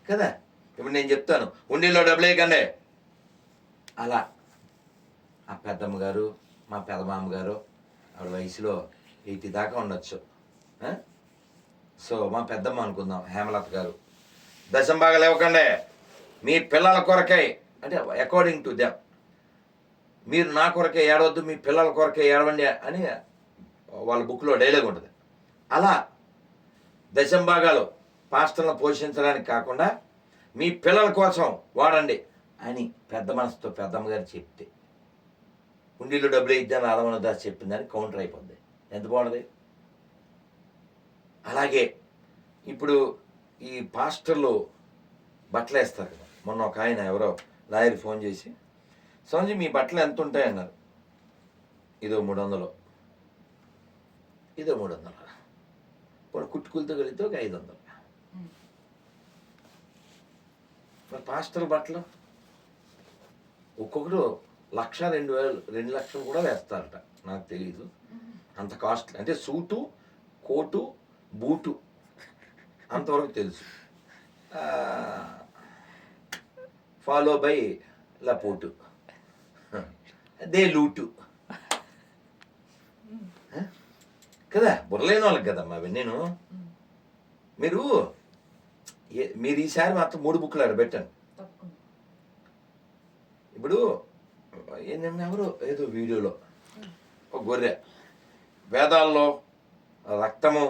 కదా. ఇప్పుడు నేను చెప్తాను ఉండిలో డబ్బులు వేయకండి, అలా ఆ పెద్దమ్మ గారు మా పెదమామ గారు ఆవిడ వయసులో 80 దాకా ఉండొచ్చు. సో మా పెద్దమ్మ అనుకుందాం హేమలత గారు, దశంబాగా లేవకండి మీ పిల్లల కొరకై, అంటే అకార్డింగ్ టు దెమ్, మీరు నా కొరకే ఏడవద్దు మీ పిల్లల కొరకే ఏడవండి అని వాళ్ళ బుక్లో డైలాగ్ ఉంటుంది. అలా దశంభాగాలు పాస్టర్లను పోషించడానికి కాకుండా మీ పిల్లల కోసం వాడండి అని పెద్ద మనసుతో పెద్దమ్మ గారు చెప్తే, ఉండిలో డబ్బులు ఇద్దామని ఆలమన దాస్ చెప్పిందని కౌంటర్ అయిపోద్ది. ఎంత బాగుంటుంది. అలాగే ఇప్పుడు ఈ పాస్టర్లు బట్టలు వేస్తారు కదా. మొన్న ఒక ఆయన ఎవరో లాయర్ ఫోన్ చేసి, స్వామిజీ మీ బట్టలు ఎంత ఉంటాయి అన్నారు. ఇదో 300, ఇదో 300, ఇప్పుడు కుట్టుకులతో కలిగితే ఒక 500. మరి పాస్టర్ బట్టలు ఒక్కొక్కరు 1,00,000, 2,000, 2 లక్షలు కూడా వేస్తారట. నాకు తెలీదు అంత కాస్ట్లీ. అంటే సూటు, కోటు, బూటు అంతవరకు తెలుసు. ఫాలో బై లపోటు, దే లూటు కదా. బుర్రలేని వాళ్ళకి కదమ్మా అవి. నేను మీరు ఈసారి మాత్రం 3 బుక్లు ఆడ పెట్టాను. ఇప్పుడు ఎవరో ఏదో వీడియోలో ఒక గొర్రె వేదాల్లో రక్తము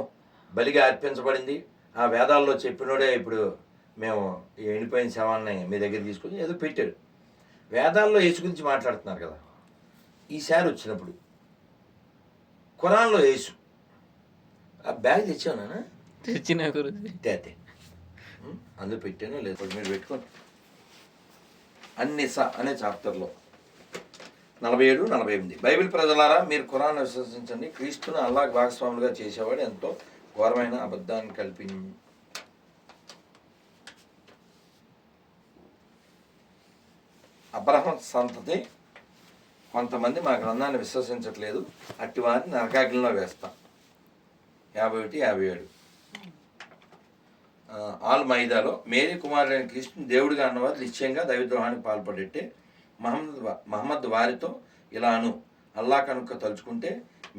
బలిగా అర్పించబడింది, ఆ వేదాల్లో చెప్పినోడే ఇప్పుడు మేము ఈ ఎండిపోయిన శవాన్ని మీ దగ్గర తీసుకొని ఏదో పెట్టాడు. వేదాల్లో యేసు గురించి మాట్లాడుతున్నారు కదా. ఈసారి వచ్చినప్పుడు ఖురాన్లో యేసు ఆ బ్యాగ్ తెచ్చావునా? తెచ్చిన అదే అందులో పెట్టాను. లేదు మీరు పెట్టుకోండి. అనే చాప్టర్లో 47, 48 బైబిల్ ప్రజలారా మీరు ఖురాన్ విశ్వసించండి, క్రీస్తును అల్లాహ్ భాగస్వాములుగా చేసేవాడు ఎంతో ఘోరమైన అబద్ధాన్ని అబ్రహం సంతతి కొంతమంది మా గ్రంథాన్ని విశ్వసించట్లేదు, అట్టి వారిని నరకాగ్నిలో వేస్తాం. 51, 57 ఆల్ మైదాలో మేరీ కుమారుడైన క్రీస్తుని దేవుడిగా అన్నవారు నిశ్చయంగా దైవద్రోహానికి పాల్పడేట్టే. మహమ్మద్ వారితో ఇలా అను, అల్లా కనుక తలుచుకుంటే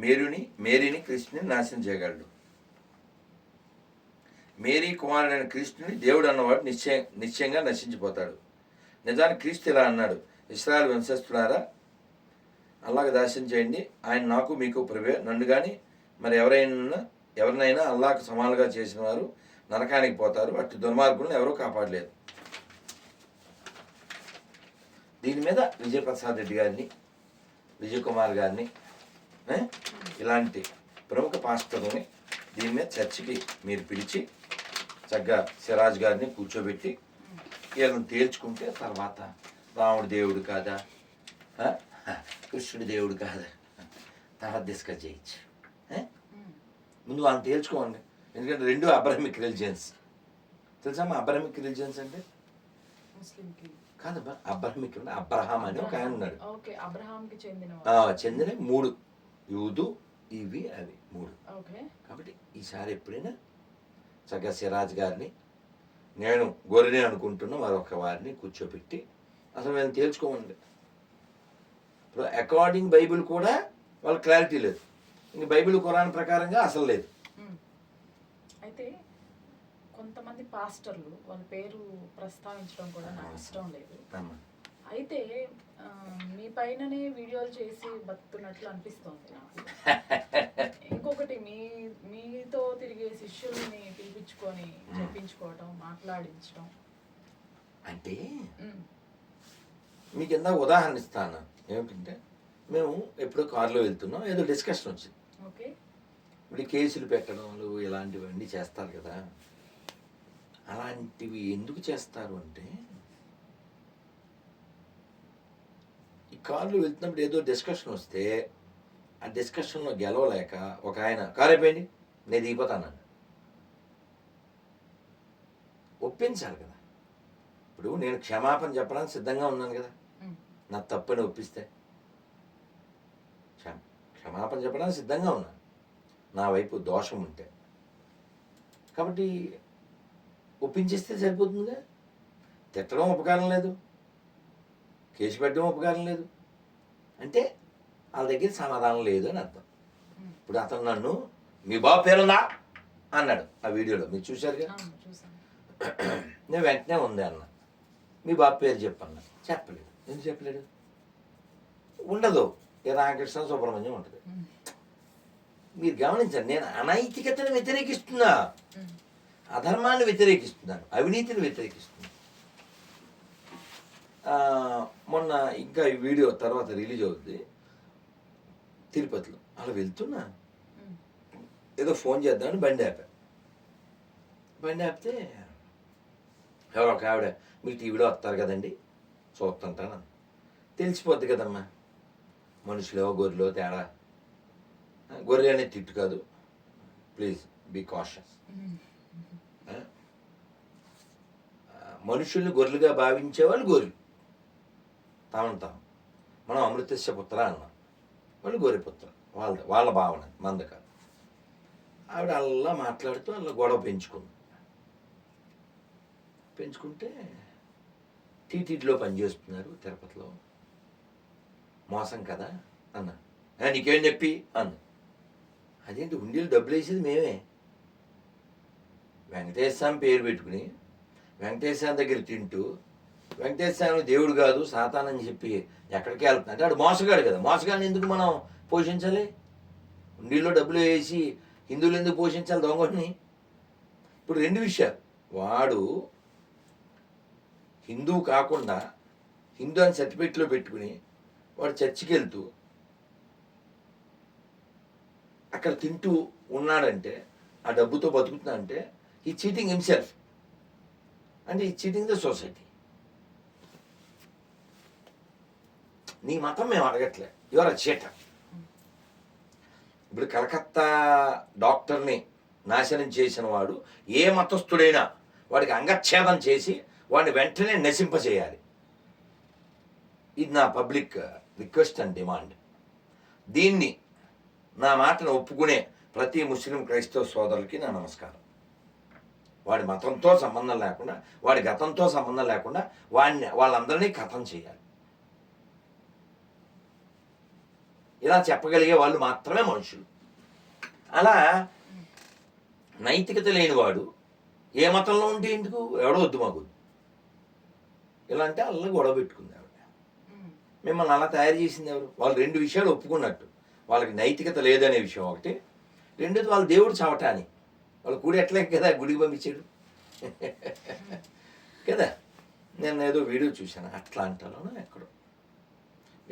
మేరీని క్రీస్తుని నాశనం చేయగలడు. మేరీ కుమారుడైన క్రీస్తుని దేవుడు అన్నవాడు నిశ్చయంగా నశించిపోతాడు. నిజానికి క్రీస్తు ఇలా అన్నాడు, ఇశ్రాయేలు వంశస్థులారా అల్లాహకు దాస్యం చేయండి, ఆయన నాకు మీకు ప్రభువే. నన్ను కానీ మరి ఎవరినైనా అల్లాహకు సమానులుగా చేసిన వారు నరకానికి పోతారు, అట్టి దుర్మార్గులను ఎవరూ కాపాడలేదు. దీని మీద విజయప్రసాద్ రెడ్డి గారిని, విజయ్ కుమార్ గారిని, ఇలాంటి ప్రముఖ పాస్టర్లని దీని మీద చర్చకి మీరు పిలిచి చక్కగా సిరాజ్ గారిని కూర్చోబెట్టి వీళ్ళని తేల్చుకుంటే తర్వాత రాముడు దేవుడు కాదా, కృష్ణుడి దేవుడు కాదా తర్వాత డిస్కస్ చేయొచ్చు. ముందు వాళ్ళని తేల్చుకోండి. ఎందుకంటే 2 అబ్రహమిక్ రిలిజియన్స్. తెలుసా మా అబ్రహమిక్ రిలిజియన్స్ అంటే? కాదమ్మా, అబ్రహమిక్ అంటే అబ్రహాం అని ఒక ఆయన ఉన్నాడు, చెందిన 3 యూదు, ఇవి అవి 3. కాబట్టి ఈసారి ఎప్పుడైనా చక్కగా సిరాజ్ గారిని, నేను గొర్రెని అనుకుంటున్న మరొక వారిని కూర్చోబెట్టి అసలు మేము తేల్చుకోమండి. ఇప్పుడు అకార్డింగ్ బైబిల్ కూడా వాళ్ళకి క్లారిటీ లేదు, ఇంక బైబిల్ ఖురాన్ ప్రకారంగా అసలు లేదు. అయితే కొంతమంది పాస్టర్లు వాళ్ళ పేరు ప్రస్తావించడం కూడా నాకు ఇష్టం లేదు. అయితే మీ పైననే వీడియోలు చేసి బతుకుతున్నట్లు అనిపిస్తోంది నాకు. ఇంకొకటి మీతో తిరిగే శిష్యుల్ని పిలిపించుకొని చెప్పించుకోవటం, మాట్లాడించడం. అంటే మీకు ఎంత ఉదాహరణ ఇస్తాను. ఏమిటంటే మేము ఎప్పుడో కారులో వెళ్తున్నాం, ఏదో డిస్కషన్ వచ్చింది. ఓకే, ఇప్పుడు కేసులు పెట్టడంలు ఇలాంటివన్నీ చేస్తారు కదా. అలాంటివి ఎందుకు చేస్తారు అంటే, ఈ కార్లో వెళ్తున్నప్పుడు ఏదో డిస్కషన్ వస్తే ఆ డిస్కషన్లో గెలవలేక ఒక ఆయన కారు అయిపోయింది నేను దిగిపోతాను ఒప్పించాలి కదా. ఇప్పుడు నేను క్షమాపణ చెప్పడానికి సిద్ధంగా ఉన్నాను కదా, నా తప్పని ఒప్పిస్తే క్షమాపణ చెప్పడానికి సిద్ధంగా ఉన్నాను, నా వైపు దోషం ఉంటే. కాబట్టి ఒప్పించేస్తే సరిపోతుందిగా. తిట్టడం ఉపకారం లేదు, కేసు పెట్టడం ఉపకారం లేదు, అంటే వాళ్ళ దగ్గర సమాధానం లేదు అని అర్థం. ఇప్పుడు అతను నన్ను మీ బాబు పేరుందా అన్నాడు ఆ వీడియోలో, మీరు చూశారుగా. చూసాను. నేను వెంటనే ఉంది అన్న. మీ బాబు పేరు చెప్పన్నా, చెప్పలేడు. ఎందుకు చెప్పలేడు? ఉండదు. ఏ రామకృష్ణ సుబ్రహ్మణ్యం ఉంటుంది. మీరు గమనించండి, నేను అనైతికతను వ్యతిరేకిస్తున్నా, అధర్మాన్ని వ్యతిరేకిస్తున్నాను, అవినీతిని వ్యతిరేకిస్తున్నాను. మొన్న ఇంకా ఈ వీడియో తర్వాత రిలీజ్ అవుతుంది, తిరుపతిలో అలా వెళ్తున్నా, ఏదో ఫోన్ చేద్దామని బండి ఆపా. బండి ఆపితే ఎవరో ఒక ఆవిడ, మీరు టీవీలో వస్తారు కదండి చూస్తుంటాను, తెలిసిపోద్ది కదమ్మా మనుషులో గొర్రెలో తేడా. గొర్రె అనేది తిట్టు కాదు, ప్లీజ్ బీ కాషస్. మనుషుల్ని గొర్రెలుగా భావించేవాళ్ళు గొర్రెలు, తాము మనం అమృతస్య పుత్ర అన్నాం, వాళ్ళు గొర్రెపుత్ర, వాళ్ళ భావన, మంద కాదు. ఆవిడ అలా మాట్లాడుతూ అలా గొడవ పెంచుకుంటే టీటీడీలో పనిచేస్తున్నారు తిరుపతిలో, మోసం కదా అన్న. నీకేం చెప్పి అన్న. అదేంటి, ఉండీలు డబ్బులు వేసేది మేమే. వెంకటేశ్వర స్వామి పేరు పెట్టుకుని వెంకటేశ్వర స్వామి దగ్గర తింటూ, వెంకటేశ్వర స్వామి దేవుడు కాదు సాతానని చెప్పి ఎక్కడికి వెళ్తున్నా అంటే వాడు మోసగాడు కదా. మోసగాడిని ఎందుకు మనం పోషించాలి? ఉండీల్లో డబ్బులు వేసి హిందువులు ఎందుకు పోషించాలి దొంగని? ఇప్పుడు రెండు విషయాలు, వాడు హిందువు కాకుండా హిందూ అని సర్టిఫికెట్లో పెట్టుకుని వాడు చర్చికి వెళ్తూ అక్కడ తింటూ ఉన్నాడంటే, ఆ డబ్బుతో బతుకుతున్నా అంటే ఈ చీటింగ్ హిమ్సెల్ఫ్, అంటే ఈ చీటింగ్ ద సొసైటీ. నీ మతం మేము అడగట్లే, యువర్ అ చీటర్. ఇప్పుడు కలకత్తా డాక్టర్ని నాశనం చేసిన వాడు ఏ మతస్థుడైనా వాడికి అంగచ్ఛేదం చేసి వాడిని వెంటనే నశింపచేయాలి. ఇది నా పబ్లిక్ రిక్వెస్ట్ అండ్ డిమాండ్. దీన్ని నా మాటను ఒప్పుకునే ప్రతి ముస్లిం క్రైస్తవ సోదరులకి నా నమస్కారం. వాడి మతంతో సంబంధం లేకుండా, వాడి గతంతో సంబంధం లేకుండా వాళ్ళందరినీ ఖతం చేయాలి. ఇలా చెప్పగలిగే వాళ్ళు మాత్రమే మనుషులు. అలా నైతికత లేనివాడు ఏ మతంలో ఉంటే ఎందుకు, ఎవడో వద్దు మాకు ఇలా అంటే అలా గొడవ పెట్టుకుంది ఆవిడ. మిమ్మల్ని అలా తయారు చేసింది ఎవరు? వాళ్ళు రెండు విషయాలు ఒప్పుకున్నట్టు, వాళ్ళకి నైతికత లేదనే విషయం ఒకటి, రెండోది వాళ్ళ దేవుడు చావటాని. వాళ్ళు కూడి ఎట్లే కదా గుడికి పంపించాడు కదా. నేను ఏదో వీడియో చూశాను అట్లాంటాలోనో ఎక్కడో,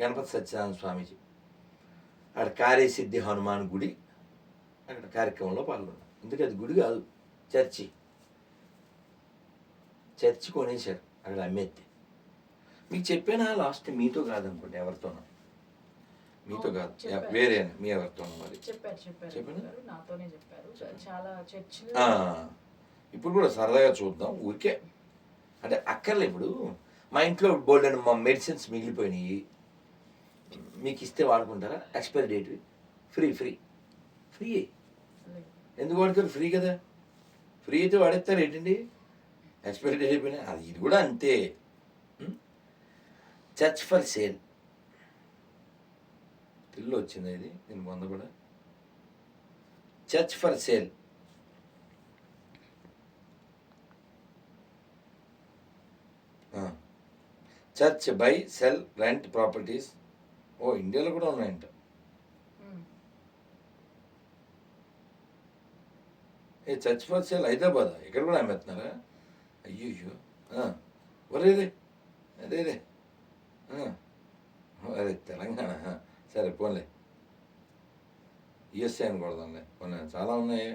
గణపతి సత్యనారాయణ స్వామీజీ అక్కడ కార్యసిద్ధి హనుమాన్ గుడి అక్కడ కార్యక్రమంలో పాల్గొన్నాను. ఎందుకు అది గుడి కాదు, చర్చి కొనేశారు అక్కడ అమ్మేస్తే. మీకు చెప్పానా లాస్ట్, మీతో కాదనుకోండి, ఎవరితోనో, మీతో కాదు వేరే మీ ఎవరితోనో మరి చెప్పాను. ఇప్పుడు కూడా సరదాగా చూద్దాం ఊరికే, అంటే అక్కర్లే. ఇప్పుడు మా ఇంట్లో బోల్డ్ మా మెడిసిన్స్ మిగిలిపోయినాయి, మీకు ఇస్తే వాడుకుంటారా? ఎక్స్పైరీ డేట్ ఫ్రీ ఎందుకు వాడతారు? ఫ్రీ కదా, ఫ్రీ అయితే వాడేస్తారు ఏంటండి, ఎక్స్పైరీ డేట్ అయిపోయినా. అది ఇది కూడా అంతే. చర్చ్ ఫర్ సేల్ ఇల్లు వచ్చింది ఇది, నేను మొన్న కూడా church for sale. Church by sell rent properties. ఓ ఇండియాలో కూడా ఉన్నాయంట. ఏ చర్చ్ ఫర్ సేల్ హైదరాబాద్, ఇక్కడ కూడా అమ్మేస్తున్నారా? అయ్యో ఒరేదే అదేదే అదే తెలంగాణ. సరే పోన్లే, యుఎస్ఏ అని కొడదాంలే, పోనీ చాలా ఉన్నాయి.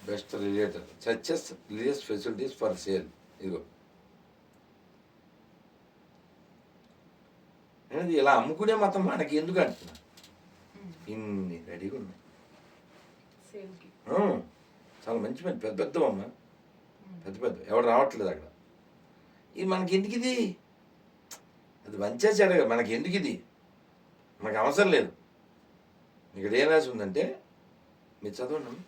Best related churches religious facilities for sale. ఇదిగో అనేది ఇలా అమ్ముకునే మతం మనకి ఎందుకు అంటున్నా, ఇన్ని రెడీగా ఉన్నాయి. చాలా మంచి మంచి పెద్ద పెద్దవమ్మ, పెద్ద ఎవరు రావట్లేదు అక్కడ. ఇది మనకి ఎందుకు, ఇది అది మంచిగా చెడగా మనకి ఎందుకు, ఇది మనకు అవసరం లేదు. ఇక్కడ ఏం రాసి ఉందంటే మీరు చదవండి.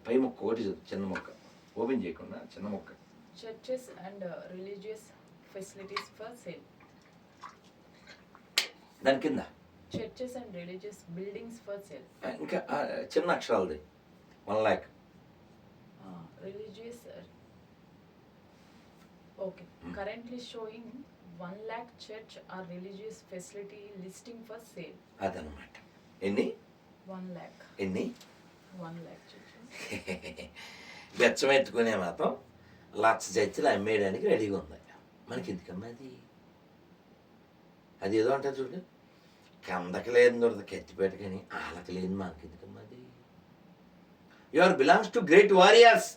పై మొక్క ఒకటి చదువు, చిన్న మొక్క ఓపెన్ చేయకుండా చిన్న మొక్క. Churches and religious facilities for sale. దాని కింద Churches and religious buildings for sale. ఇంకా చిన్న అక్షరాలది 1 lakh. Religious. Okay. Currently showing 1 lakh church or religious facility listing for sale. అదనమాట. ఎన్ని 1 lakh. ఎన్ని 1 lakh churches. బెచ్చం ఎత్తుకునే మాత్రం లక్ష చర్చలు అమ్మేయడానికి రెడీగా ఉంది. మనకి ఎందుకమ్మా అది ఏదో అంటారు చూడు, కందకి లేని దొరద కెత్తిపేట కానీ ఆలకి లేని మనకి ఎందుకమ్మా అది. Your belongs to great warriors,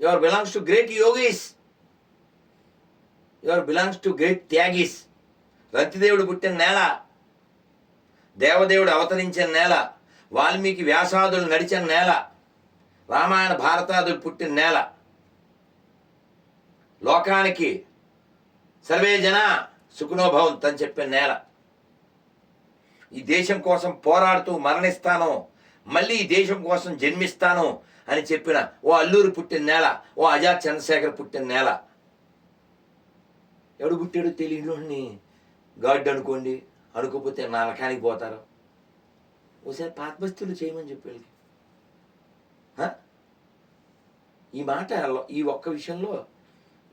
your belongs to great yogis, your belongs to great tyagis. రతిదేవుడు పుట్టిన నేల, దేవదేవుడు అవతరించిన నేల, వాల్మీకి వ్యాసాదులు నడిచిన నేల, రామాయణ భారతాదులు పుట్టిన నేల, లోకానికి సర్వే జన సుఖనోభవంత్ అని చెప్పిన నేల. ఈ దేశం కోసం పోరాడుతూ మరణిస్తాను, మళ్ళీ ఈ దేశం కోసం జన్మిస్తాను అని చెప్పిన ఓ అల్లూరు పుట్టిన నేల, ఓ ఆజాద్ చంద్రశేఖర్ పుట్టిన నేల. ఎవడు పుట్టాడో తెలియని గాడ్ అనుకోండి, అనుకోకపోతే నరకానికి పోతారు. ఓసారి పాత బస్తీలు చేయమని చెప్పి వీళ్ళకి. ఈ మాట ఈ ఒక్క విషయంలో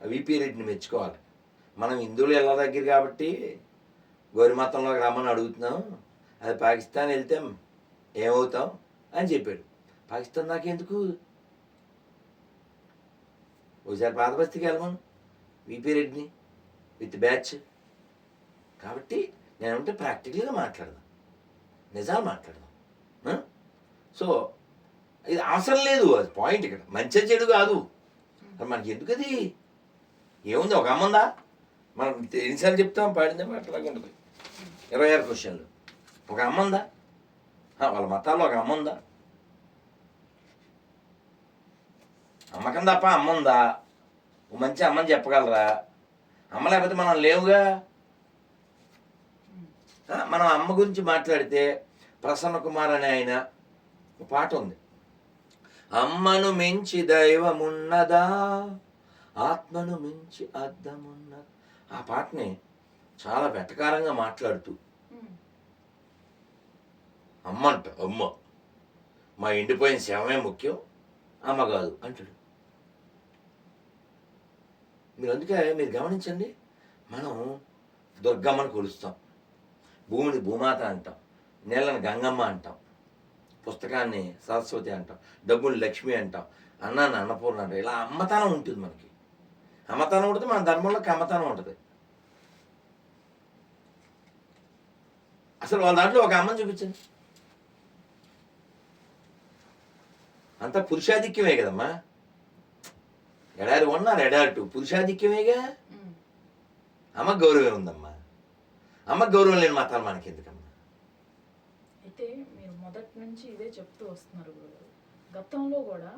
విపి రెడ్డిని మెచ్చుకోవాలి. మనం హిందువులు ఎలా దగ్గర కాబట్టి గౌరి మతంలోకి రమ్మని అడుగుతున్నాం, అది పాకిస్తాన్ వెళ్తే ఏమవుతాం అని చెప్పాడు. పాకిస్తాన్ నాకెందుకు, ఒకసారి పాత బస్తీకి వెళ్ళమను విపి రెడ్డిని విత్ బ్యాచ్. కాబట్టి నేనంటే ప్రాక్టికల్గా మాట్లాడదాం, నిజాలు మాట్లాడదాం. సో ఇది అవసరం లేదు, అది పాయింట్ ఇక్కడ. మంచి చెడు కాదు, మనకి ఎందుకు అది. ఏముంది, ఒక అమ్మ ఉందా, మనం ఎన్నిసార్లు చెప్తాం, పాడిందే అట్లాగే ఉంటుంది. 26 క్వశ్చన్లు. ఒక అమ్మ ఉందా, వాళ్ళ మతాల్లో ఒక అమ్మ ఉందా, అమ్మకం తప్ప అమ్మ ఉందా, మంచి అమ్మని చెప్పగలరా? అమ్మ లేకపోతే మనం లేవుగా. మనం అమ్మ గురించి మాట్లాడితే ప్రసన్న కుమార్ అనే ఆయన ఒక పాట ఉంది, అమ్మను మించి దైవమున్నదా, ఆత్మను మించి అర్థమున్నదా. ఆ పాటని చాలా వెటకారంగా మాట్లాడుతూ అమ్మ అంట, అమ్మ మా ఎండిపోయిన శవమే ముఖ్యం, అమ్మ కాదు అంటాడు. అందుకే మీరు గమనించండి, మనం దుర్గమ్మను కొలుస్తాం, భూమిని భూమాత అంటాం, నీళ్ళని గంగమ్మ అంటాం, పుస్తకాన్ని సరస్వతి అంటాం, డబ్బుని లక్ష్మి అంటాం, అన్నాన్ని అన్నపూర్ణ అంటాం. ఇలా అమ్మతనం ఉంటుంది మనకి. అమ్మతనం ఉంటుంది, మన ధర్మంలో కమ్మతనం ఉంటుంది. అసలు వాళ్ళ దాంట్లో ఒక అమ్మని చూపించండి, అంతా పురుషాధిక్యమే కదమ్మా. ఎడారి 1 ఎడారి 2 పురుషాధిక్యమేగా. అమ్మ గౌరవం ఉందమ్మా, అమ్మ గౌరవం లేని మతాలు మనకి ఎందుకమ్మా. అయితే మీరు మొదటి నుంచి ఇదే చెప్తూ వస్తున్నారు గురుగారు. గతంలో కూడా,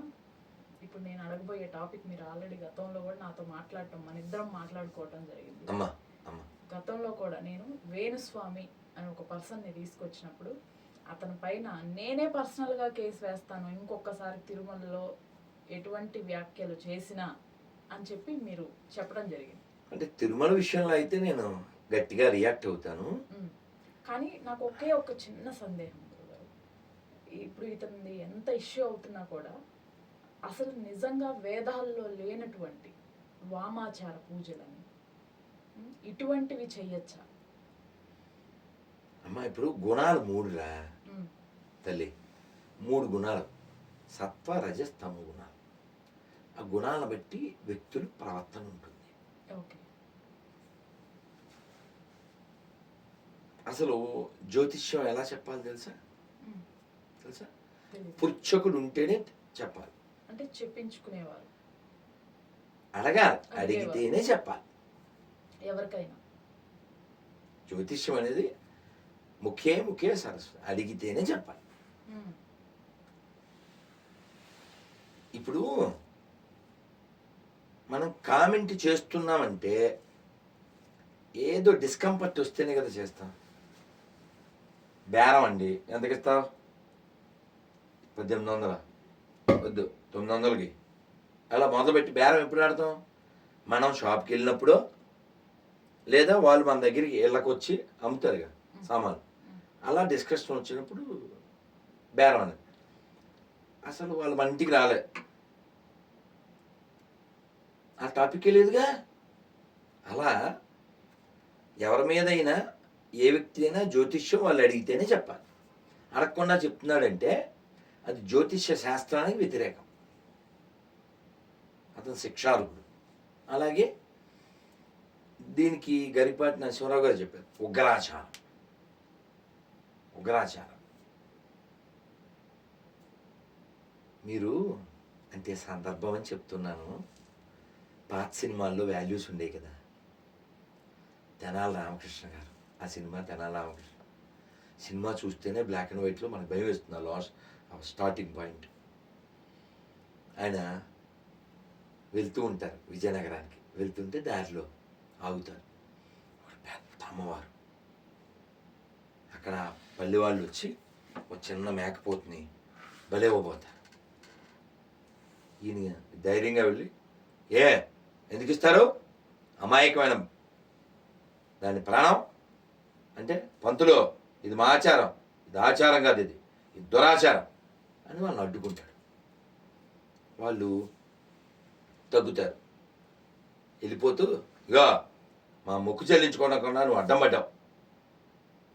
ఇప్పుడు నేను అడగబోయే టాపిక్ మీరు ఆల్రెడీ గతంలో కూడా నాతో మాట్లాడటం, మన ఇద్దరం మాట్లాడుకోవటం జరిగింది. అమ్మా అమ్మా గతంలో కూడా నేను వేణుస్వామి అని ఒక పర్సన్ని తీసుకొచ్చినప్పుడు అతని పైన నేనే పర్సనల్గా కేసు వేస్తాను ఇంకొకసారి తిరుమలలో ఎటువంటి వ్యాఖ్యలు చేసినా అని చెప్పి మీరు చెప్పడం జరిగింది. అంటే తిరుమల విషయంలో అయితే నేను గట్టిగా రియాక్ట్ అవుతాను. కానీ నాకు ఒకే ఒక చిన్న సందేహం గురుగారు, ఇప్పుడు ఇతనిది ఎంత ఇష్యూ అవుతున్నా కూడా అసలు నిజంగా వేదాల్లో లేనటువంటి వామాచార పూజలని ఇటువంటివి చెయ్యొచ్చా? అమ్మా ఇప్పుడు గుణాలు 3 రా తల్లి, 3 గుణాలు, సత్వ రజస్ తమ గుణాలు. ఆ గుణాలను బట్టి వ్యక్తులు ప్రవర్తన ఉంటుంది. అసలు జ్యోతిష్యం ఎలా చెప్పాలి తెలుసా? పుచ్చకుడు ఉంటేనే చెప్పాలి. అంటే చెప్పించుకునేవారు, అడగాలి, అడిగితేనే చెప్పాలి ఎవరికైనా. జ్యోతిష్యం అనేది ముఖ్య సరస్వతి, అడిగితేనే చెప్పాలి. ఇప్పుడు మనం కామెంట్ చేస్తున్నామంటే ఏదో డిస్కంఫర్ట్ వస్తేనే కదా చేస్తాం. బేరం అండి, ఎంతకి ఇస్తావు? 1800 వద్దు 900కి అలా మొదలుపెట్టి బేరం ఎప్పుడు ఆడతాం? మనం షాప్కి వెళ్ళినప్పుడు, లేదా వాళ్ళు మన దగ్గరికి ఇళ్ళకి వచ్చి అమ్ముతారుగా సామాన్లు, అలా డిస్కషన్ వచ్చినప్పుడు బేరం అనేది. అసలు వాళ్ళు మన ఇంటికి రాలే, ఆ టాపిక్ లేదుగా. అలా ఎవరి మీదైనా ఏ వ్యక్తి అయినా జ్యోతిష్యం వాళ్ళు అడిగితేనే చెప్పాలి. అడగకుండా చెప్తున్నాడంటే అది జ్యోతిష్య శాస్త్రానికి వ్యతిరేకం, అతను శిక్షార్హుడు. అలాగే దీనికి గరిపాటి నరసింహరావు గారు చెప్పారు, ఉగ్రాచారం. ఉగ్రాచారం మీరు అంటే సందర్భం అని చెప్తున్నాను. పాత సినిమాల్లో వాల్యూస్ ఉండేవి కదా. తెనాలి రామకృష్ణ గారు, ఆ సినిమా తెనాలి రామకృష్ణ సినిమా చూస్తేనే బ్లాక్ అండ్ వైట్లో మనకు భయం వేస్తుంది. ఆ లాస్ట్ స్టార్టింగ్ పాయింట్. ఆయన వెళ్తూ ఉంటారు విజయనగరానికి, వెళ్తుంటే దారిలో ఆగుతారు. ఒక పెద్ద అమ్మవారు, అక్కడ పల్లె వాళ్ళు వచ్చి ఒక చిన్న మేకపోతుని బలేవబోతారు. ఈయన ధైర్యంగా వెళ్ళి, ఏ ఎందుకు ఇస్తారు, అమాయకమైన దాని ప్రాణం అంటే, పంతులు ఇది మా ఆచారం, ఇది ఆచారం కాదు, ఇది దురాచారం అని వాళ్ళని అడ్డుకుంటాడు. వాళ్ళు తగ్గుతారు. వెళ్ళిపోతూ, ఇగో మా మొక్కు చెల్లించుకోకుండా నువ్వు అడ్డం పడ్డావు,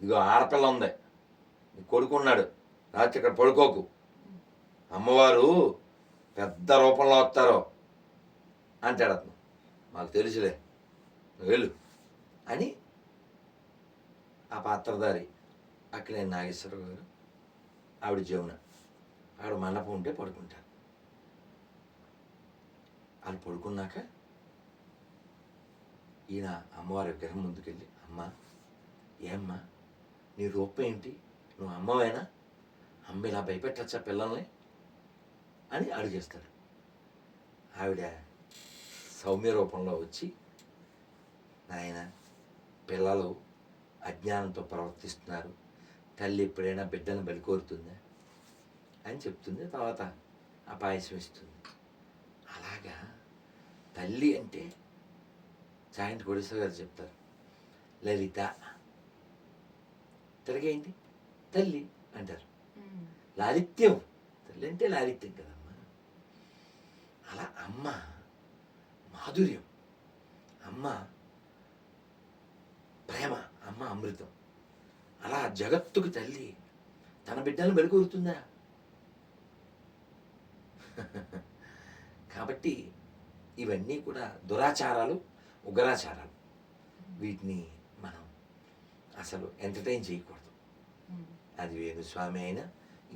ఇగో ఆడపిల్ల ఉంది, నీ కొడుకున్నాడు, రాత్రి ఇక్కడ పడుకోకు, అమ్మవారు పెద్ద రూపంలో వస్తారో అంటాడు అతను. మాకు తెలుసులే, నువ్వు వెళ్ళు అని ఆ పాత్రధారి అక్కినేని నాగేశ్వరరావు గారు, ఆవిడ జమున, ఆవిడ మండపం ఉంటే పడుకుంటారు. వాళ్ళు పడుకున్నాక ఈయన అమ్మవారి విగ్రహం ముందుకెళ్ళి, అమ్మ ఏమ్మా నీ రూపం ఏంటి, నువ్వు అమ్మవేనా, అమ్మ ఇలా భయపెట్టచ్చా పిల్లల్ని అని అడిగేస్తాడు. ఆవిడ సౌమ్య రూపంలో వచ్చి, నాయన పిల్లలు అజ్ఞానంతో ప్రవర్తిస్తున్నారు, తల్లి ఎప్పుడైనా బిడ్డను బలి కోరుతుందా అని చెప్తుంది. తర్వాత ఆ పాయసం ఇస్తుంది. అలాగా తల్లి అంటే జాయింట్ కోడేశ్వర గారు చెప్తారు, లలిత తిరగేంటి తల్లి అంటారు. లాలిత్యం, తల్లి అంటే లాలిత్యం కదమ్మా. అలా అమ్మ మాధుర్యం, అమ్మ ప్రేమ, అమ్మ అమృతం. అలా జగత్తుకు తల్లి తన బిడ్డలను బలికోరుతుందా? కాబట్టి ఇవన్నీ కూడా దురాచారాలు, ఉగ్రాచారాలు. వీటిని మనం అసలు ఎంటర్టైన్ చేయకూడదు. అది వేణుస్వామి అయినా,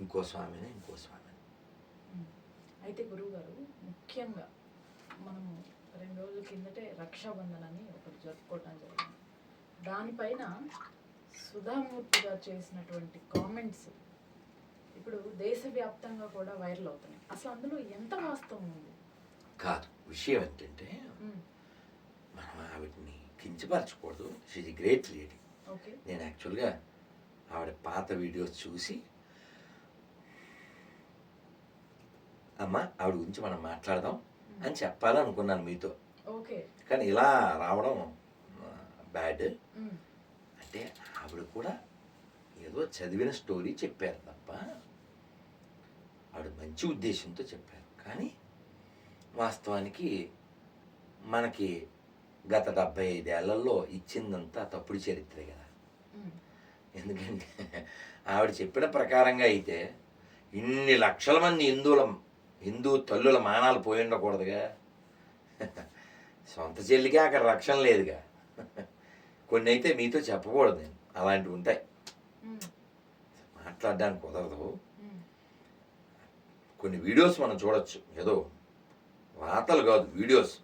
ఇంకో స్వామి అయినా, ఇంకో స్వామి అయినా. అయితే గురువు గారు, ముఖ్యంగా మనము 2 రోజుల కిందటే రక్షాబంధన్ అని ఒకటి జరుపుకోవటం జరిగింది. దానిపైన సుధామూర్తి గారు చేసినటువంటి కామెంట్స్ ఇప్పుడు దేశవ్యాప్తంగా కూడా వైరల్ అవుతున్నాయి. అసలు అందులో ఎంత వాస్తవం ఉంది? కాదు, విషయం ఏంటంటే మనం ఆవిడని కించపరచకూడదు. She's a great lady. Okay, నేను యాక్చువల్గా ఆవిడ పాత వీడియోస్ చూసి, అమ్మ ఆవిడ గురించి మనం మాట్లాడదాం అని చెప్పాలనుకున్నాను మీతో. ఓకే, కానీ ఇలా రావడం బ్యాడ్. అంటే ఆవిడ కూడా ఏదో చదివిన స్టోరీ చెప్పారు తప్ప ఆవిడ మంచి ఉద్దేశంతో చెప్పారు. కానీ వాస్తవానికి మనకి గత 75 ఏళ్లలో ఇచ్చిందంతా తప్పుడు చరిత్రే కదా. ఎందుకంటే ఆవిడ చెప్పిన ప్రకారంగా అయితే ఇన్ని లక్షల మంది హిందూ తల్లుల మానాలు పోయి ఉండకూడదుగా. సొంత చెల్లికే అక్కడ రక్షణ లేదుగా. కొన్ని అయితే మీతో చెప్పకూడదు, నేను అలాంటివి ఉంటాయి, మాట్లాడడానికి కుదరదు. కొన్ని వీడియోస్ మనం చూడొచ్చు, ఏదో వార్తలు కాదు, వీడియోస్.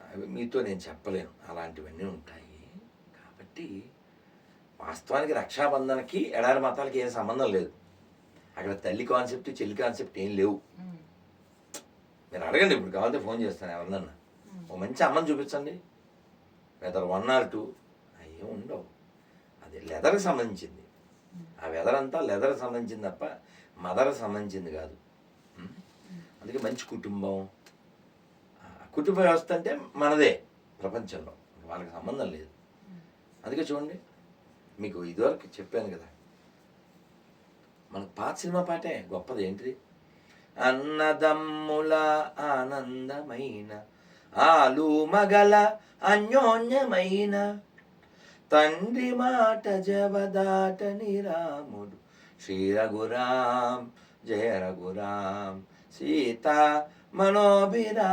అవి మీతో నేను చెప్పలేను, అలాంటివన్నీ ఉంటాయి. కాబట్టి వాస్తవానికి రక్షాబంధనకి ఎడారి మతాలకి ఏం సంబంధం లేదు. అక్కడ తల్లి కాన్సెప్ట్, చెల్లి కాన్సెప్ట్ ఏం లేవు. మీరు అడగండి, ఇప్పుడు కావాలంటే ఫోన్ చేస్తాను ఎవరినన్నా, ఓ మంచి అమ్మని చూపించండి, వెదర్ 1 or 2 అవి ఉండవు. అది లెదర్కి సంబంధించింది, ఆ వెదర్ అంతా లెదర్కి సంబంధించింది తప్ప మదర్ సంబంధించింది కాదు. అందుకే మంచి కుటుంబం, కుటుంబ వ్యవస్థ అంటే మనదే ప్రపంచంలో, వాళ్ళకి సంబంధం లేదు. అందుకే చూడండి, మీకు ఇదివరకు చెప్పాను కదా, మనకు పాత సినిమా పాటే గొప్పది. ఏంటిది? అన్నదమ్ముల ఆనందమైన ఆలు మగల అన్యోన్యమైన తండ్రి మాట జవదాటని రాముడు శ్రీ రఘురాం జయ రఘురాం సీత మనోభిరాం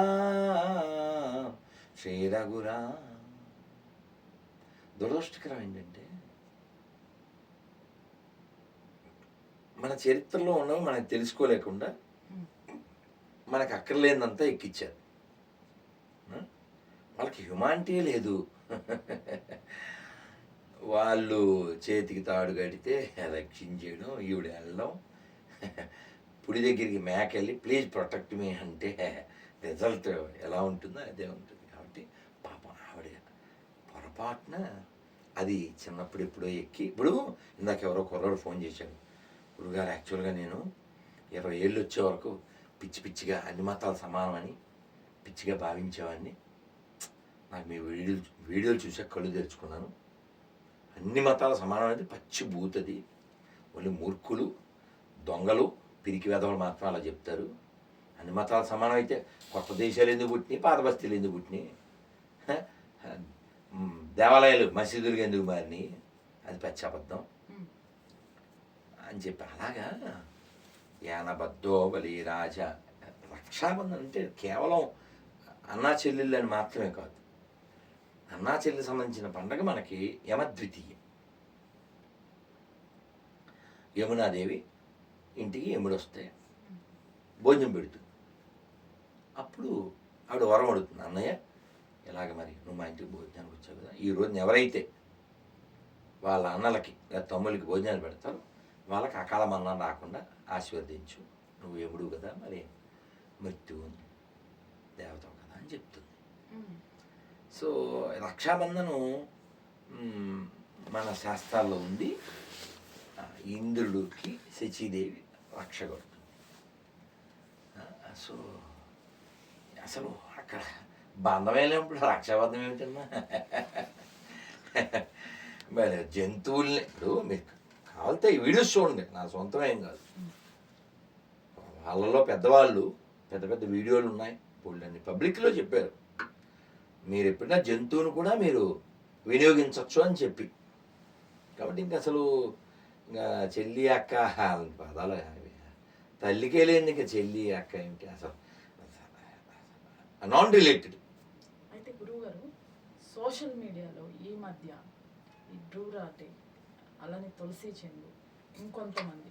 శ్రీ రఘురాం. దురదృష్టకరం ఏంటంటే మన చరిత్రలో ఉన్నవి మనకు తెలుసుకోలేకుండా మనకు అక్కర్లేదంతా ఎక్కిచ్చారు. వాళ్ళకి హ్యుమానిటీ లేదు. వాళ్ళు చేతికి తాడు కడితే రక్షించేయడం, ఈవిడ వెళ్ళడం, పుడి దగ్గరికి మేక వెళ్ళి ప్లీజ్ ప్రొటెక్ట్ మీ అంటే రిజల్ట్ ఎలా ఉంటుందో అదే ఉంటుంది. కాబట్టి పాపం ఆవిడ పొరపాటున అది చిన్నప్పుడు ఎప్పుడో ఎక్కి, ఇప్పుడు ఇందాక ఎవరో కుర్రాడు ఫోన్ చేశాడు, గురుగారు యాక్చువల్గా నేను 20 ఏళ్ళు వచ్చే వరకు పిచ్చి పిచ్చిగా అన్ని మతాలు సమానమని పిచ్చిగా భావించేవాడిని. నాకు మీ వీడియోలు చూసే కళ్ళు తెరుచుకున్నాను. అన్ని మతాలు సమానమైనది పచ్చి బూతది. వాళ్ళు మూర్ఖులు, దొంగలు, పిరికి వెధవలు మాత్రం అలా చెప్తారు. అన్ని మతాలు సమానం అయితే కొత్త దేశాలు ఎందుకు పుట్టినాయి, పాత బస్తీలు ఎందుకు పుట్టినాయి, దేవాలయాలు మసీదులుగా ఎందుకు మారినాయి, అది పచ్చి అబద్ధం అని చెప్పి అలాగా యానబద్ధో బలి రాజా. రక్షాబంధన్ అంటే కేవలం అన్నా చెల్లెళ్ళు అని మాత్రమే కాదు. అన్నా చెల్లి సంబంధించిన పండగ మనకి యమద్వితీయం. యమునాదేవి ఇంటికి యముడు వస్తే భోజనం పెడుతుంది. అప్పుడు ఆవిడ వరం అడుగుతుంది, అన్నయ్య ఇలాగ మరి నువ్వు మా ఇంటికి భోజనానికి వచ్చావు కదా, ఈ రోజున ఎవరైతే వాళ్ళ అన్నలకి లేదా తమ్ముళ్ళకి భోజనాలు పెడతారో వాళ్ళకి అకాల మరణం రాకుండా ఆశీర్వదించు, నువ్వు యముడు కదా, మరి మృత్యువు దేవతవు కదా అని చెప్తుంది. సో రక్షాబంధనం మన శాస్త్రాల్లో ఉంది. ఇంద్రుడికి శచీదేవి రక్ష కొడుతుంది. సో అసలు అక్కడ బంధమే లేనప్పుడు రక్షాబంధం ఏమిటన్నా? మరి జంతువుల్ని ఇప్పుడు మీరు కావాలితే ఈ వీడియోస్ చూడండి, నా సొంతం ఏం కాదు. వాళ్ళలో పెద్దవాళ్ళు పెద్ద పెద్ద వీడియోలు ఉన్నాయి, వాళ్ళని పబ్లిక్లో చెప్పారు, మీరు ఎప్పుడైనా జంతువును కూడా మీరు వినియోగించవచ్చు అని చెప్పి. కాబట్టి ఇంక అసలు ఇంకా చెల్లి అక్క పదాలు తల్లికే లేని ఇంకా చెల్లి అక్క ఏమిటి, అసలు నాన్ రిలేటెడ్. అయితే గురువుగారు సోషల్ మీడియాలో ఈ మధ్య ఈ డ్రూరాటే, అలానే తులసి చెండు, ఇంకొంతమంది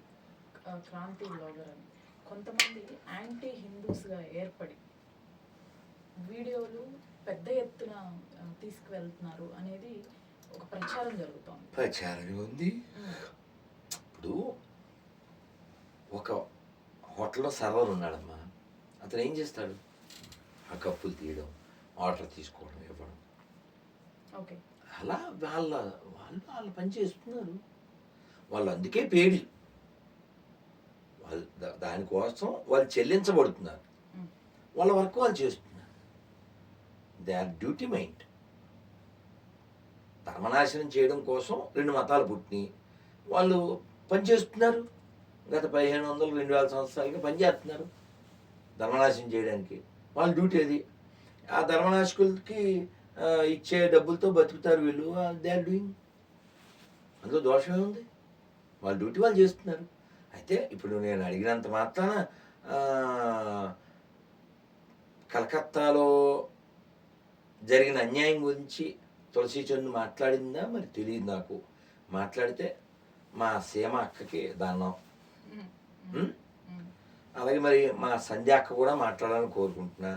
క్రాంతి బ్లాగర్ అని కొంతమంది యాంటీ హిందూస్గా ఏర్పడి వీడియోలు పెద్ద ఎత్తున తీసుకువెళ్తున్నారు అనేది ఒక ప్రచారం జరుగుతోంది. ప్రచారం ఉంది. ఇప్పుడు ఒక హోటల్లో సర్వర్ ఉన్నాడమ్మా, అతను ఏం చేస్తాడు, ఆ కప్పులు తీయడం, ఆర్డర్ తీసుకోవడం, ఇవ్వడం. ఓకే, అలా వాళ్ళు పని చేస్తున్నారు. వాళ్ళు అందుకే పేడి, వాళ్ళు దానికోసం వాళ్ళు చెల్లించబడుతున్నారు. వాళ్ళ వర్క్ వాళ్ళు చేస్తున్నారు. They are duty mind. ధర్మనాశనం చేయడం కోసం 2 మతాలు పుట్టినాయి, వాళ్ళు పనిచేస్తున్నారు. గత 1500-2000 సంవత్సరాలుగా పనిచేస్తున్నారు ధర్మనాశనం చేయడానికి. వాళ్ళ డ్యూటీ అది. ఆ ధర్మనాశకులకి ఇచ్చే డబ్బులతో బతుకుతారు వీళ్ళు. They are doing. అందులో దోషమే ఉంది, వాళ్ళ డ్యూటీ వాళ్ళు చేస్తున్నారు. అయితే ఇప్పుడు నేను అడిగినంత మాత్రాన కలకత్తాలో జరిగిన అన్యాయం గురించి తులసి చందు మాట్లాడిందా మరి తెలియదు నాకు. మాట్లాడితే మా సీమ అక్కకి దాన్నం. అలాగే మరి మా సంధ్య అక్క కూడా మాట్లాడాలని కోరుకుంటున్నా,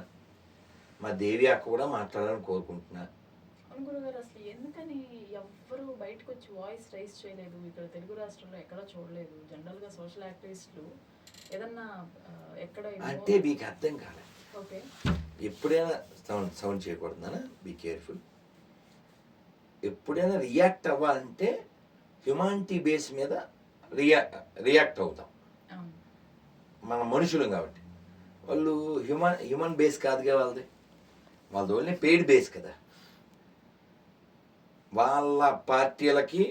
మా దేవి అక్క కూడా మాట్లాడాలని కోరుకుంటున్నా. గురుగారు అసలు ఎందుకని ఎవ్వరు బయటకు వచ్చి వాయిస్ రైజ్ చేయలేదు? ఇక్కడ తెలుగు రాష్ట్రంలో ఎక్కడ చూడలేదు. జనరల్గా సోషల్ యాక్టివిస్టులు ఏదన్నా ఎక్కడ అంటే మీకు అర్థం కాలేదు. ఓకే, ఎప్పుడైనా సౌండ్ చేయకూడదు, బీ కేర్ఫుల్. ఎప్పుడైనా రియాక్ట్ అవ్వాలంటే హ్యుమానిటీ బేస్ మీద రియాక్ట్ అవుతాం. మనుషులు కాబట్టి. వాళ్ళు హ్యూమన్ బేస్ కాదుగా వాళ్ళది ఓన్లీ పెయిడ్ బేస్ కదా. వాళ్ళ పార్టీలకి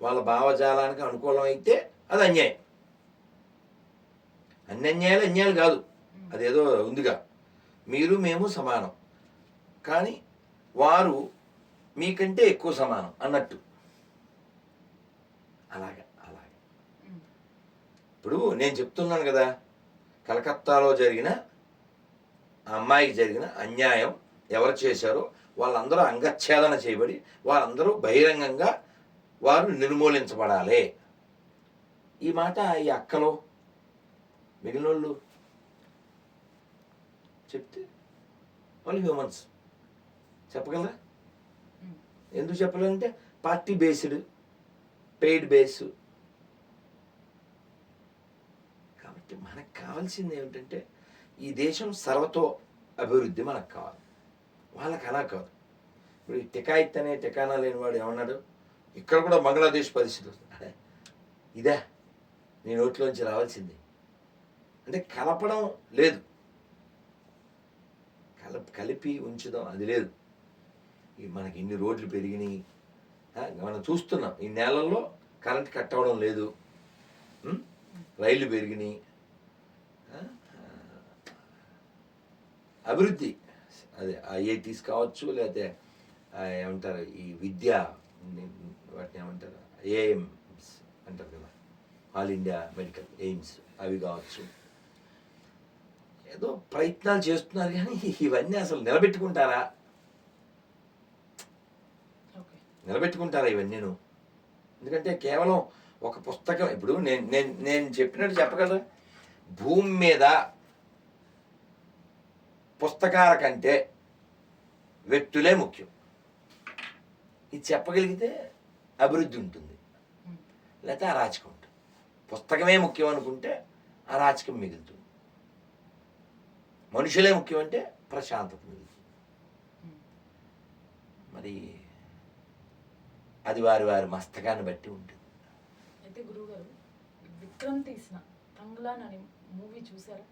వాళ్ళ భావజాలానికి అనుకూలం అయితే అది అన్యాయం. అన్ని అన్యాయాలు కాదు, అదేదో ఉందిగా, మీరు మేము సమానం కానీ వారు మీకంటే ఎక్కువ సమానం అన్నట్టు. అలాగే ఇప్పుడు నేను చెప్తున్నాను కదా, కలకత్తాలో జరిగిన ఆ అమ్మాయికి జరిగిన అన్యాయం ఎవరు చేశారో వాళ్ళందరూ అంగచ్ఛేదన చేయబడి వారందరూ బహిరంగంగా వారు నిర్మూలించబడాలి. ఈ మాట ఈ అక్కలో మిగిలిన వాళ్ళు చెప్తే వాళ్ళు హ్యూమన్స్ చెప్పగలరా? ఎందుకు చెప్పాలంటే పార్టీ బేస్డ్, పెయిడ్ బేస్. కాబట్టి మనకు కావాల్సింది ఏమిటంటే ఈ దేశం సర్వతో అభివృద్ధి మనకు కావాలి. వాళ్ళకి అలా కాదు. ఇప్పుడు ఈ టికాయిత్ అనే టికానా లేనివాడు ఏమన్నాడు, ఇక్కడ కూడా బంగ్లాదేశ్ పరిస్థితి వస్తుంది. ఇదే నీ నోట్లోంచి రావాల్సింది. అంటే కలపడం లేదు, కలిపి ఉంచుదాం అది లేదు. మనకి ఇన్ని రోడ్లు పెరిగినాయి, మనం చూస్తున్నాం. ఈ నెలల్లో కరెంట్ కట్ అవ్వడం లేదు, రైళ్లు పెరిగినాయి, అభివృద్ధి. అదే ఐఐటీస్ కావచ్చు, లేకపోతే ఏమంటారు ఈ విద్య, వాటిని ఏమంటారు ఏఎయిమ్స్ అంటారు కదా, ఆల్ ఇండియా మెడికల్ ఎయిమ్స్, అవి కావచ్చు. ఏదో ప్రయత్నాలు చేస్తున్నారు కానీ ఇవన్నీ అసలు నిలబెట్టుకుంటారా ఇవన్నీను? ఎందుకంటే కేవలం ఒక పుస్తకం. ఇప్పుడు నేను చెప్పినట్టు చెప్పగలరా? భూమి మీద పుస్తకాల కంటే వ్యక్తులే ముఖ్యం. ఇది చెప్పగలిగితే అభివృద్ధి ఉంటుంది, లేకపోతే అరాచకం ఉంటుంది. పుస్తకమే ముఖ్యం అనుకుంటే అరాచకం మిగులుతుంది. మనుషులే ముఖ్యం అంటే ప్రశాంతత మిగులుతుంది. మరి అది వారి మస్తకాన్ని బట్టి ఉంటుంది. అయితే గురువుగారు, విక్రమ్ తీసిన తంగ్లాన్ అనే మూవీ చూసారా?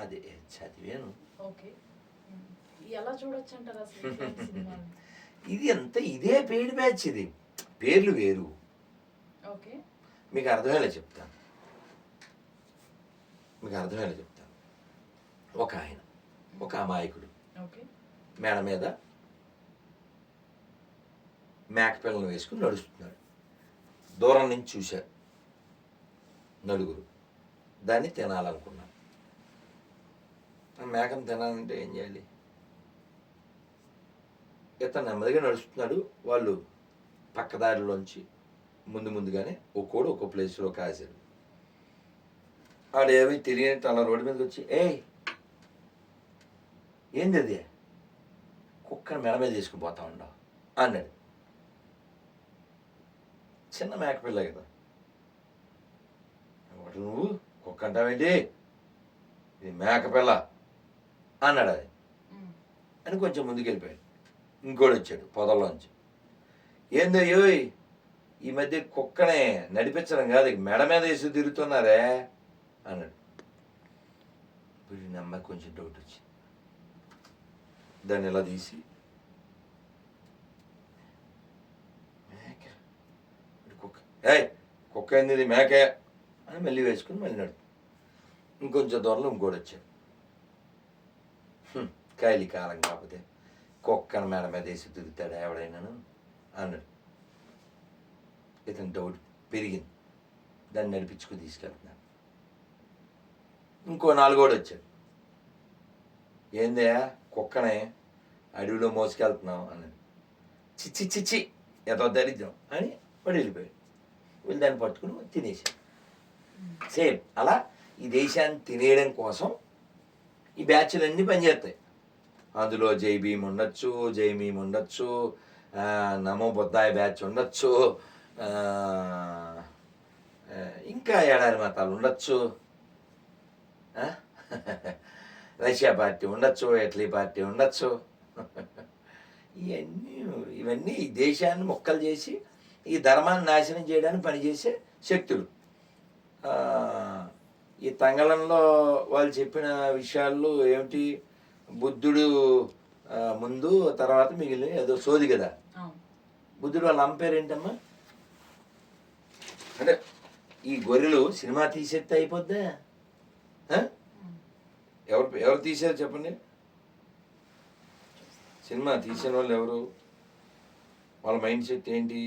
అది చదివాను. ఓకే, ఎలా చూడొచ్చు అంటారు అసలు? ఇది అంత ఇదే పెయిడ్ బ్యాచ్, ఇది పేర్లు వేరు. ఓకే, మీకు అర్థమయ్యేలా చెప్తాను. ఒక అమాయకుడు మేడ మీద మేక పిల్లలు వేసుకుని నడుస్తున్నాడు. దూరం నుంచి చూశారు నలుగురు. దాన్ని తినాలనుకున్నాను. మేకను తినాలంటే ఏం చేయాలి? ఇతను నెమ్మదిగా నడుస్తున్నాడు. వాళ్ళు పక్కదారిలోంచి ముందుగానే ఒక్కోడు ఒక్కో ప్లేస్లో కాశారు. ఆడేమి తిరిగినట్టు అలా రోడ్డు మీదకి వచ్చి, ఏంది అది, కుక్కను మెడ మీద తీసుకుని పోతా ఉండవు అన్నాడు. చిన్న మేకపిల్ల కదా, నువ్వు కుక్క అంటావేంటి, ఇది మేకపిల్ల అన్నాడు. అది అని కొంచెం ముందుకు వెళ్ళిపోయాడు. ఇంకోటి వచ్చాడు పొదల్లోంచి. ఏందయ్యో ఈ మధ్య కుక్కనే నడిపించడం కాదు, మెడ మీద వేసి తిరుగుతున్నారే అన్నాడు. వీడి నమ్మకి కొంచెం డౌట్ వచ్చింది. దాన్ని ఎలా తీసి, మేక కుక్క ఏంది, ఇది మేకే అని మళ్ళీ వేసుకుని మళ్ళీ నడుపు. ఇంకొంచెం దూరంలో ఇంకోటి వచ్చాడు. కాయలి కాలం కాకపోతే కుక్కను మేడ మీద వేసి తిరుగుతాడు ఎవడైనాను అన్నాడు. ఇతను డౌట్ పెరిగింది. దాన్ని నడిపించుకుని తీసుకెళ్తున్నాడు. ఇంకో నాలుగోడు వచ్చాడు. ఏందే కుక్కనే అడవిలో మోసుకెళ్తున్నావు అన్నాడు. చిచ్చి ఎంతో దరిద్రం అని వాడు వెళ్ళిపోయాడు. వీళ్ళు దాన్ని పట్టుకుని తినేసాడు. సేమ్ అలా ఈ దేశాన్ని తినేయడం కోసం ఈ బ్యాచ్లన్నీ పనిచేస్తాయి. అందులో జై భీమ్ ఉండొచ్చు, జై మీమ్ ఉండొచ్చు, నమో బుద్ధాయ బ్యాచ్ ఉండొచ్చు, ఇంకా ఏడాది మతాలు ఉండొచ్చు, రష్యా పార్టీ ఉండొచ్చు, ఇటలీ పార్టీ ఉండొచ్చు. ఇవన్నీ ఈ దేశాన్ని మొక్కలు చేసి ఈ ధర్మాన్ని నాశనం చేయడానికి పనిచేసే శక్తులు. ఈ తంగళంలో వాళ్ళు చెప్పిన విషయాలు ఏమిటి? బుద్ధుడు ముందు తర్వాత మిగిలిన ఏదో సోది కదా. అవును. బుద్ధుడు వాళ్ళ అమ్మ పేరు ఏంటమ్మా? అంటే ఈ గొర్రెలు సినిమా తీసేస్తే అయిపోద్దా? ఎవరు తీసారు చెప్పండి? సినిమా తీసిన వాళ్ళు ఎవరు? వాళ్ళ మైండ్ సెట్ ఏంటి?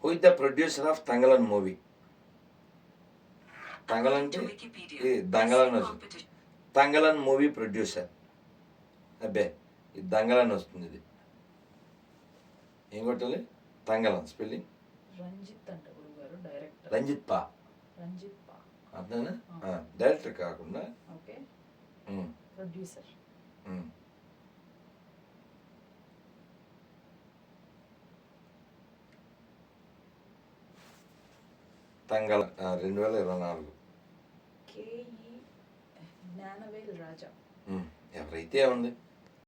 Who is the producer of Thangalaan movie? Thangalaan అంటే ఇది దంగలన్ వస్తుంది. Thangalaan movie producer. అబ్బే ఇది దంగలన్ వస్తుంది. ఇది ఏం కొట్టాలి? తంగలన్ స్పెల్లింగ్ రంజిత్ అంట గురుగారు డైరెక్టర్. రంజిత్ పా. అర్థనా? డైరెక్టర్ కాకుండా okay, producer. Tangala 2024. K E Gnanavel రాజా. ఎవరైతే ఉంది